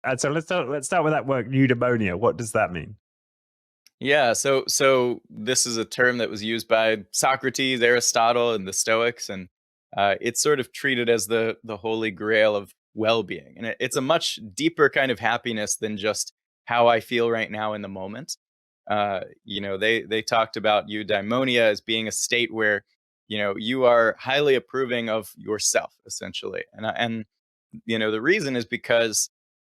And so let's start with that word eudaimonia. What does that mean? Yeah, so this is a term that was used by Socrates, Aristotle, and the Stoics, and it's sort of treated as the holy grail of well-being, and it's a much deeper kind of happiness than just how I feel right now in the moment. They talked about eudaimonia as being a state where you are highly approving of yourself, essentially, and the reason is because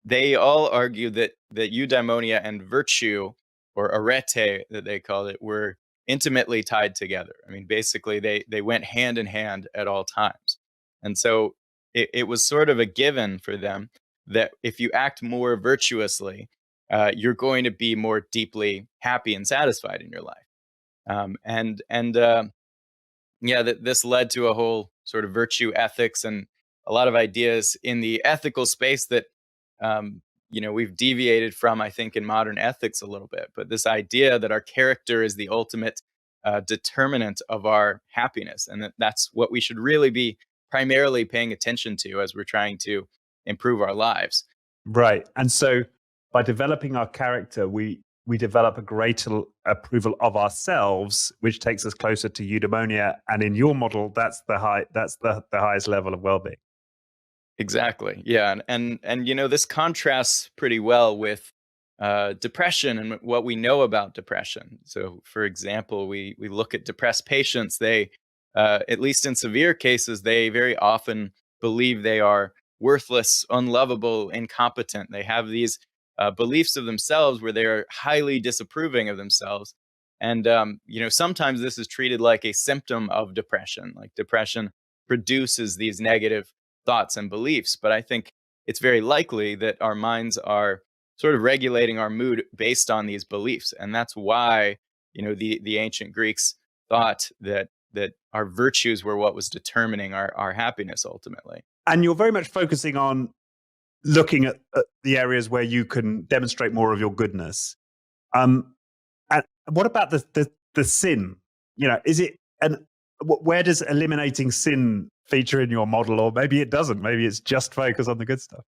they all argue that eudaimonia and virtue, or arete that they called it, were intimately tied together. I mean, basically, they went hand in hand at all times, and so it was sort of a given for them that if you act more virtuously, you're going to be more deeply happy and satisfied in your life. And yeah, that this led to a whole sort of virtue ethics and a lot of ideas in the ethical space that we've deviated from, I think, in modern ethics a little bit. But this idea that our character is the ultimate determinant of our happiness, and that's what we should really be primarily paying attention to as we're trying to improve our lives. Right. And so by developing our character, we develop a greater approval of ourselves, which takes us closer to eudaimonia. And in your model, that's the highest level of well-being. Exactly. Yeah, and this contrasts pretty well with depression and what we know about depression. So, for example, we look at depressed patients. They, at least in severe cases, they very often believe they are worthless, unlovable, incompetent. They have these beliefs of themselves where they are highly disapproving of themselves. And sometimes this is treated like a symptom of depression. Like depression produces these negative thoughts and beliefs. But I think it's very likely that our minds are sort of regulating our mood based on these beliefs. And that's why, the ancient Greeks thought that our virtues were what was determining our happiness ultimately. And you're very much focusing on looking at the areas where you can demonstrate more of your goodness. And what about the sin? Is it and where does eliminating sin feature in your model, or maybe it doesn't? Maybe it's just focus on the good stuff.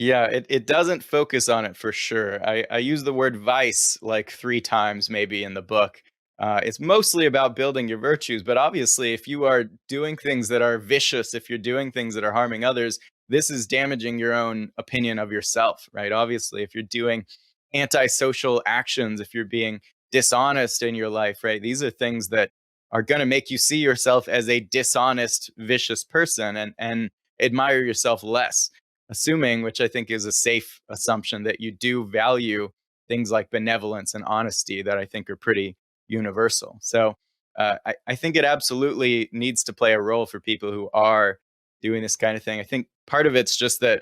Yeah, it doesn't focus on it for sure. I use the word vice like 3 times maybe in the book. It's mostly about building your virtues, but obviously, if you are doing things that are vicious, if you're doing things that are harming others, this is damaging your own opinion of yourself, right? Obviously, if you're doing antisocial actions, if you're being dishonest in your life, right? These are things that are going to make you see yourself as a dishonest, vicious person and admire yourself less, assuming, which I think is a safe assumption, that you do value things like benevolence and honesty that I think are pretty universal. So I think it absolutely needs to play a role for people who are doing this kind of thing. I think part of it's just that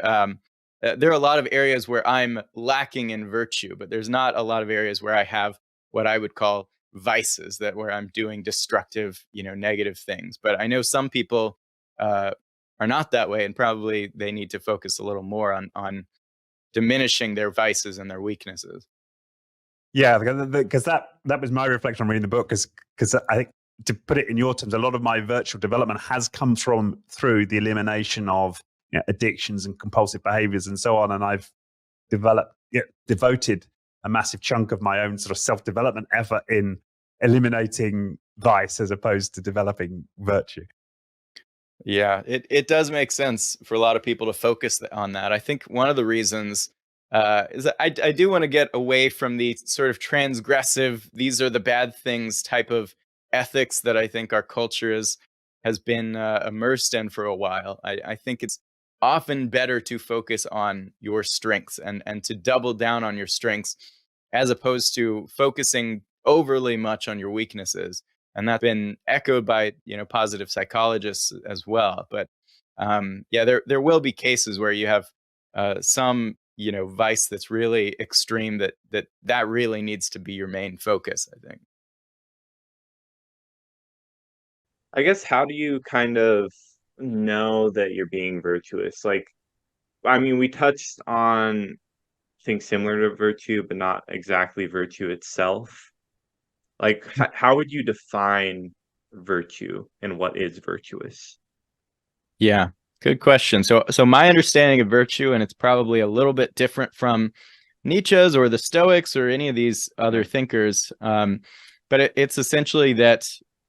there are a lot of areas where I'm lacking in virtue, but there's not a lot of areas where I have what I would call vices, that where I'm doing destructive, negative things. But I know some people uh, are not that way, and probably they need to focus a little more on diminishing their vices and their weaknesses. Yeah, because that was my reflection on reading the book. Because I think, to put it in your terms, a lot of my virtual development has come through the elimination of addictions and compulsive behaviors and so on. And I've devoted a massive chunk of my own sort of self-development effort in eliminating vice as opposed to developing virtue. Yeah, it does make sense for a lot of people to focus on that. I think one of the reasons is that I do want to get away from the sort of transgressive, these are the bad things type of ethics that I think our culture has been immersed in for a while. I think it's often better to focus on your strengths and to double down on your strengths as opposed to focusing overly much on your weaknesses, and that's been echoed by positive psychologists as well. But yeah, there will be cases where you have some vice that's really extreme, that really needs to be your main focus, I think. I guess how do you kind of know that you're being virtuous? Like, I mean, we touched on things similar to virtue, but not exactly virtue itself. Like, how would you define virtue and what is virtuous? Yeah, good question. So my understanding of virtue, and it's probably a little bit different from Nietzsche's or the Stoics or any of these other Okay. thinkers, but it's essentially that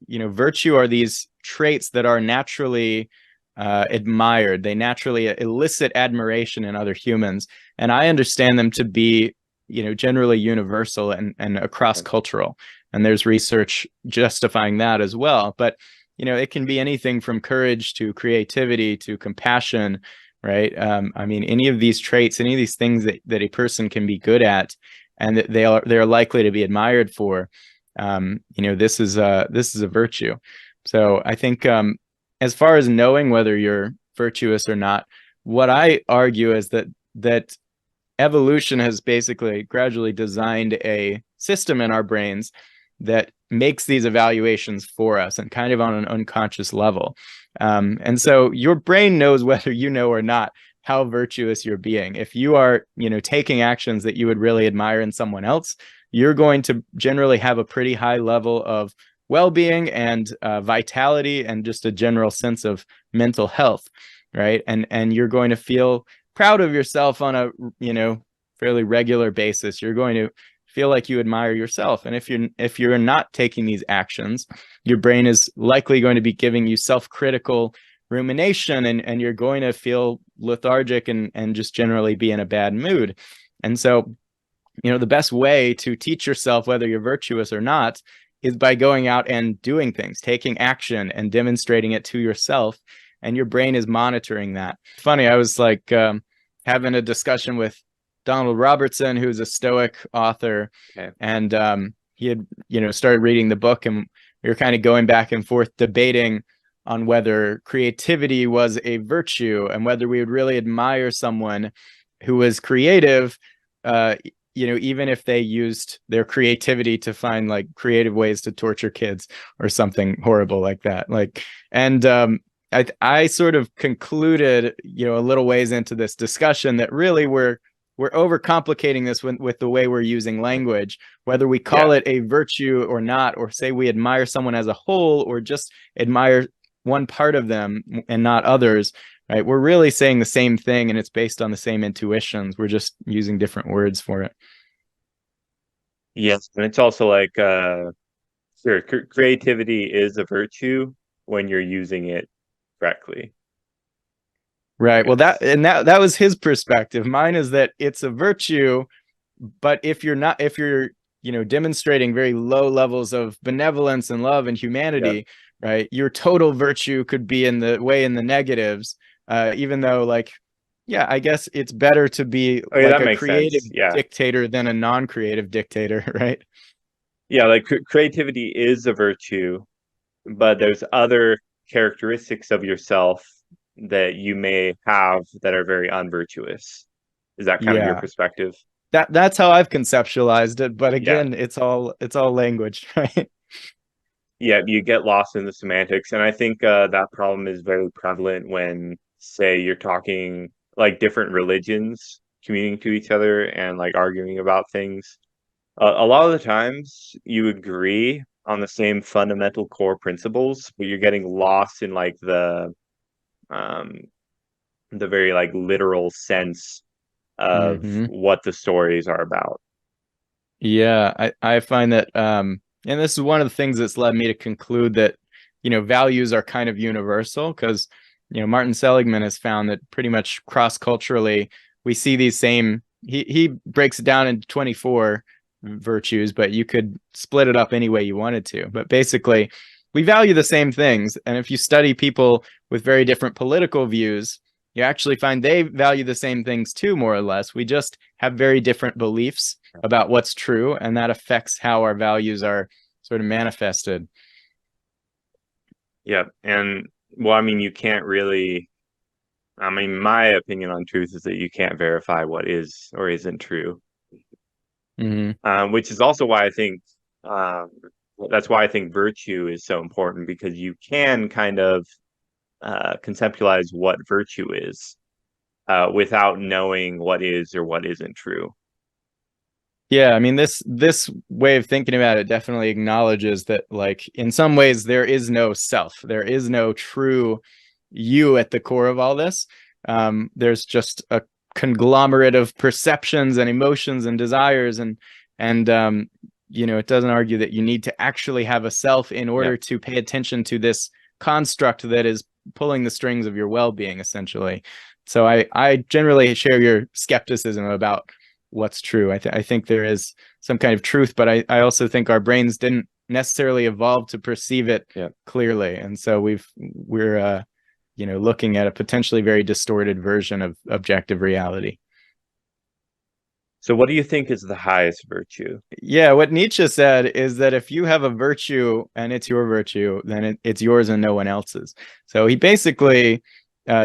virtue are these traits that are naturally admired. They naturally elicit admiration in other humans, and I understand them to be generally universal and across Okay. cultural. And there's research justifying that as well. But it can be anything from courage to creativity to compassion, right? I mean, any of these traits, any of these things that a person can be good at, and that they're likely to be admired for. This is a virtue. So I think, as far as knowing whether you're virtuous or not, what I argue is that evolution has basically gradually designed a system in our brains that makes these evaluations for us and kind of on an unconscious level. And so your brain knows whether you know or not how virtuous you're being. If you are, taking actions that you would really admire in someone else, you're going to generally have a pretty high level of well-being and vitality and just a general sense of mental health, right? And you're going to feel proud of yourself on a fairly regular basis. You're going to feel like you admire yourself. And if you're not taking these actions, your brain is likely going to be giving you self-critical rumination, and you're going to feel lethargic and just generally be in a bad mood. And so the best way to teach yourself whether you're virtuous or not is by going out and doing things, taking action and demonstrating it to yourself. And your brain is monitoring that. Funny, I was like having a discussion with Donald Robertson, who's a Stoic author, Okay. and he had started reading the book, and we were kind of going back and forth debating on whether creativity was a virtue and whether we would really admire someone who was creative, even if they used their creativity to find like creative ways to torture kids or something horrible like that. And I sort of concluded, a little ways into this discussion, that really we're overcomplicating this with the way we're using language, whether we call Yeah. it a virtue or not, or say we admire someone as a whole, or just admire one part of them and not others, right? We're really saying the same thing, and it's based on the same intuitions. We're just using different words for it. Yes. And it's also like, sure, creativity is a virtue when you're using it correctly, I Right. Well, that guess. and that was his perspective. Mine is that it's a virtue, but if you're, demonstrating very low levels of benevolence and love and Yep. humanity, right? Your total virtue could be in the negatives, even though, like, yeah, I guess it's better to be Okay, like that a makes creative sense. Yeah. dictator than a non-creative dictator, right? Yeah, like creativity is a virtue, but there's other characteristics of yourself that you may have that are very unvirtuous. Is that kind of your Yeah. perspective? That's how I've conceptualized it, but Yeah. again, it's all language, right? Yeah, you get lost in the semantics. And I think that problem is very prevalent when, say, you're talking like different religions communing to each other and like arguing about things. A lot of the times you agree on the same fundamental core principles, but you're getting lost in like um the very like literal sense of Hmm. what the stories are about. Yeah, I find that, and this is one of the things that's led me to conclude that, values are kind of universal, because, Martin Seligman has found that pretty much cross-culturally we see these same, he breaks it down into 24 virtues, but you could split it up any way you wanted to. But basically, we value the same things, and if you study people with very different political views, you actually find they value the same things too, more or less. We just have very different beliefs about what's true, and that affects how our values are sort of manifested. Yeah. And well, I mean, you can't really, I mean, my opinion on truth is that you can't verify what is or isn't true. Hmm. Which is also why I think um, that's why I think virtue is so important because you can kind of conceptualize what virtue is without knowing what is or what isn't true. Yeah, I mean, this way of thinking about it definitely acknowledges that, like, in some ways there is no self, there is no true you at the core of all this. There's just a conglomerate of perceptions and emotions and desires, and it doesn't argue that you need to actually have a self in order to pay attention to this construct that is pulling the strings of your well-being, essentially. So I generally share your skepticism about what's true. I think there is some kind of truth, but I also think our brains didn't necessarily evolve to perceive it clearly, and so we're looking at a potentially very distorted version of objective reality. So what do you think is the highest virtue? Yeah, what Nietzsche said is that if you have a virtue and it's your virtue, then it's yours and no one else's. So he basically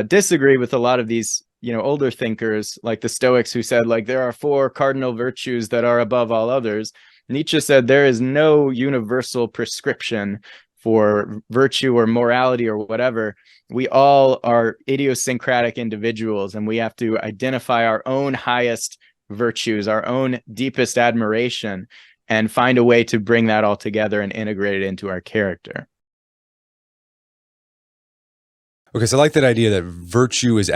disagreed with a lot of these older thinkers like the Stoics, who said, like, there are 4 cardinal virtues that are above all others. Nietzsche said there is no universal prescription for virtue or morality or whatever. We all are idiosyncratic individuals, and we have to identify our own highest virtues, our own deepest admiration, and find a way to bring that all together and integrate it into our character. Okay, so I like that idea that virtue is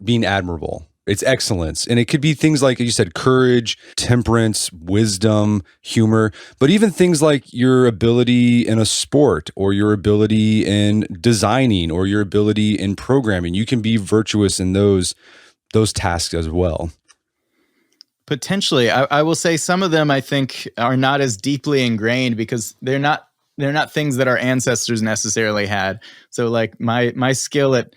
being admirable. It's excellence. And it could be things like you said, courage, temperance, wisdom, humor, but even things like your ability in a sport or your ability in designing or your ability in programming. You can be virtuous in those tasks as well. Potentially. I will say some of them I think are not as deeply ingrained because they're not things that our ancestors necessarily had. So like my skill at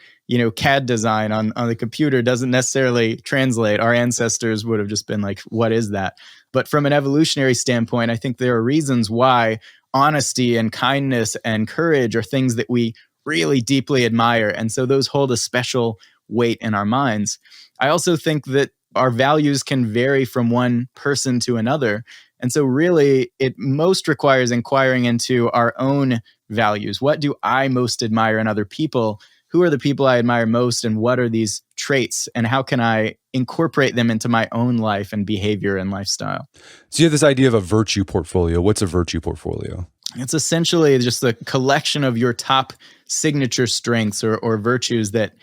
CAD design on the computer doesn't necessarily translate. Our ancestors would have just been like, what is that? But from an evolutionary standpoint, I think there are reasons why honesty and kindness and courage are things that we really deeply admire. And so those hold a special weight in our minds. I also think that our values can vary from one person to another. And so really, it most requires inquiring into our own values. What do I most admire in other people? Who are the people I admire most? And what are these traits? And how can I incorporate them into my own life and behavior and lifestyle? So you have this idea of a virtue portfolio. What's a virtue portfolio? It's essentially just the collection of your top signature strengths or virtues that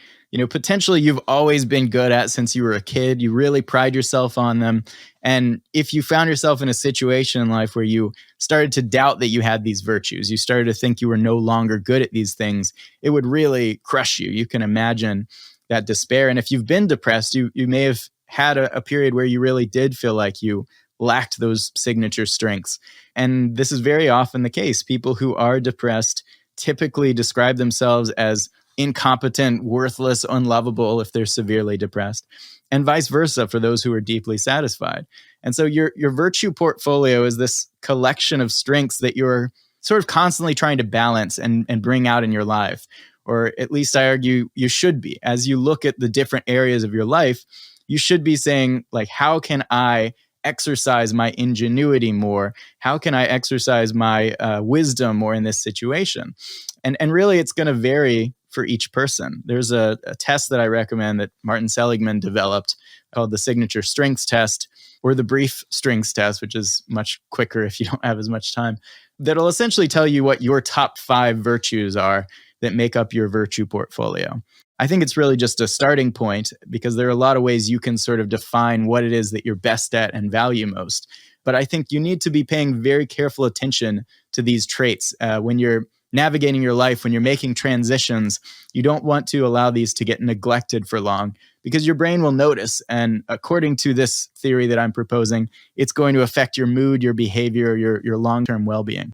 potentially you've always been good at since you were a kid. You really pride yourself on them. And if you found yourself in a situation in life where you started to doubt that you had these virtues, you started to think you were no longer good at these things, it would really crush you. You can imagine that despair. And if you've been depressed, you may have had a period where you really did feel like you lacked those signature strengths. And this is very often the case. People who are depressed typically describe themselves as incompetent, worthless, unlovable if they're severely depressed, and vice versa for those who are deeply satisfied. And so your virtue portfolio is this collection of strengths that you're sort of constantly trying to balance and bring out in your life, or at least I argue you should be. As you look at the different areas of your life, you should be saying, like, how can I exercise my ingenuity more? How can I exercise my wisdom more in this situation? And really, it's going to vary for each person. There's a test that I recommend that Martin Seligman developed called the signature strengths test, or the brief strengths test, which is much quicker if you don't have as much time. That'll essentially tell you what your top 5 virtues are that make up your virtue portfolio. I think it's really just a starting point because there are a lot of ways you can sort of define what it is that you're best at and value most. But I think you need to be paying very careful attention to these traits when you're navigating your life, when you're making transitions. You don't want to allow these to get neglected for long because your brain will notice. And according to this theory that I'm proposing, it's going to affect your mood, your behavior, your long-term well-being.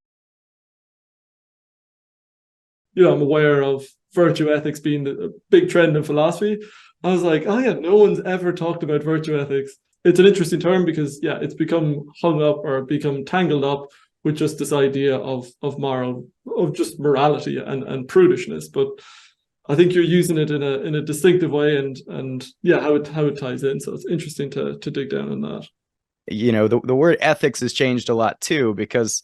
I'm aware of virtue ethics being a big trend in philosophy. I was like, oh yeah, no one's ever talked about virtue ethics. It's an interesting term because it's become hung up or become tangled up with just this idea of just morality and prudishness. But I think you're using it in a distinctive way and how it ties in. So it's interesting to dig down on that. The word ethics has changed a lot too, because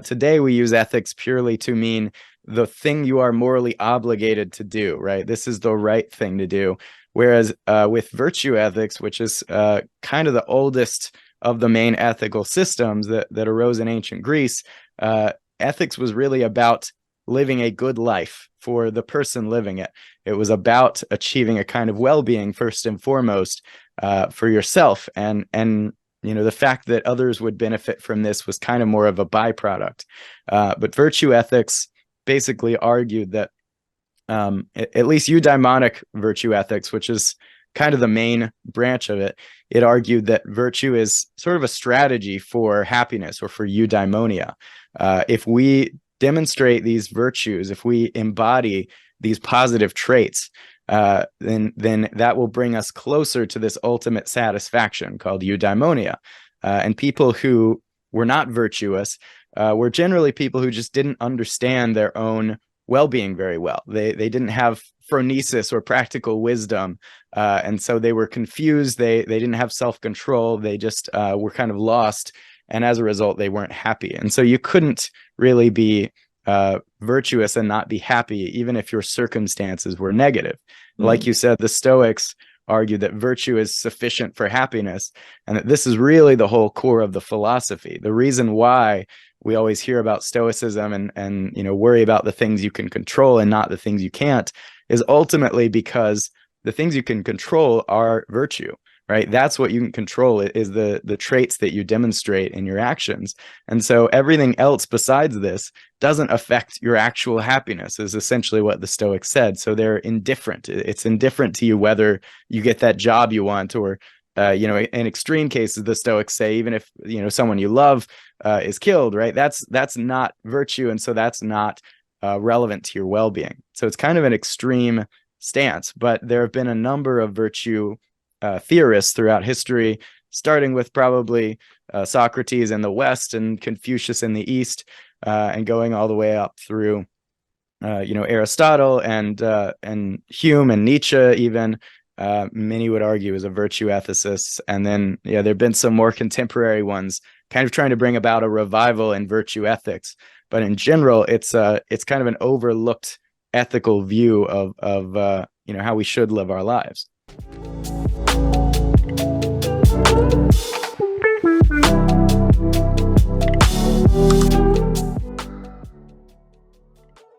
today we use ethics purely to mean the thing you are morally obligated to do, right? This is the right thing to do. Whereas with virtue ethics, which is kind of the oldest of the main ethical systems that arose in ancient Greece, ethics was really about living a good life for the person living it. It was about achieving a kind of well-being first and foremost for yourself, and the fact that others would benefit from this was kind of more of a byproduct. But virtue ethics basically argued that, at least eudaimonic virtue ethics, which is kind of the main branch of it, it argued that virtue is sort of a strategy for happiness, or for eudaimonia. If we demonstrate these virtues, if we embody these positive traits, then that will bring us closer to this ultimate satisfaction called eudaimonia. And people who were not virtuous were generally people who just didn't understand their own well-being very well. They didn't have phronesis or practical wisdom, and so they were confused. They didn't have self-control. They just were kind of lost, and as a result, they weren't happy. And so you couldn't really be virtuous and not be happy, even if your circumstances were negative. Like you said, the Stoics argued that virtue is sufficient for happiness, and that this is really the whole core of the philosophy. The reason why we always hear about Stoicism and worry about the things you can control and not the things you can't is ultimately because the things you can control are virtue, right? That's what you can control, is the traits that you demonstrate in your actions. And so everything else besides this doesn't affect your actual happiness, is essentially what the Stoics said. So they're indifferent. It's indifferent to you whether you get that job you want, or in extreme cases, the Stoics say, even if someone you love is killed, right? That's not virtue, and so that's not relevant to your well-being. So it's kind of an extreme stance. But there have been a number of virtue theorists throughout history, starting with probably Socrates in the West and Confucius in the East, and going all the way up through Aristotle and Hume and Nietzsche even. Many would argue is a virtue ethicist. And then there have been some more contemporary ones kind of trying to bring about a revival in virtue ethics. But in general, it's kind of an overlooked ethical view of how we should live our lives.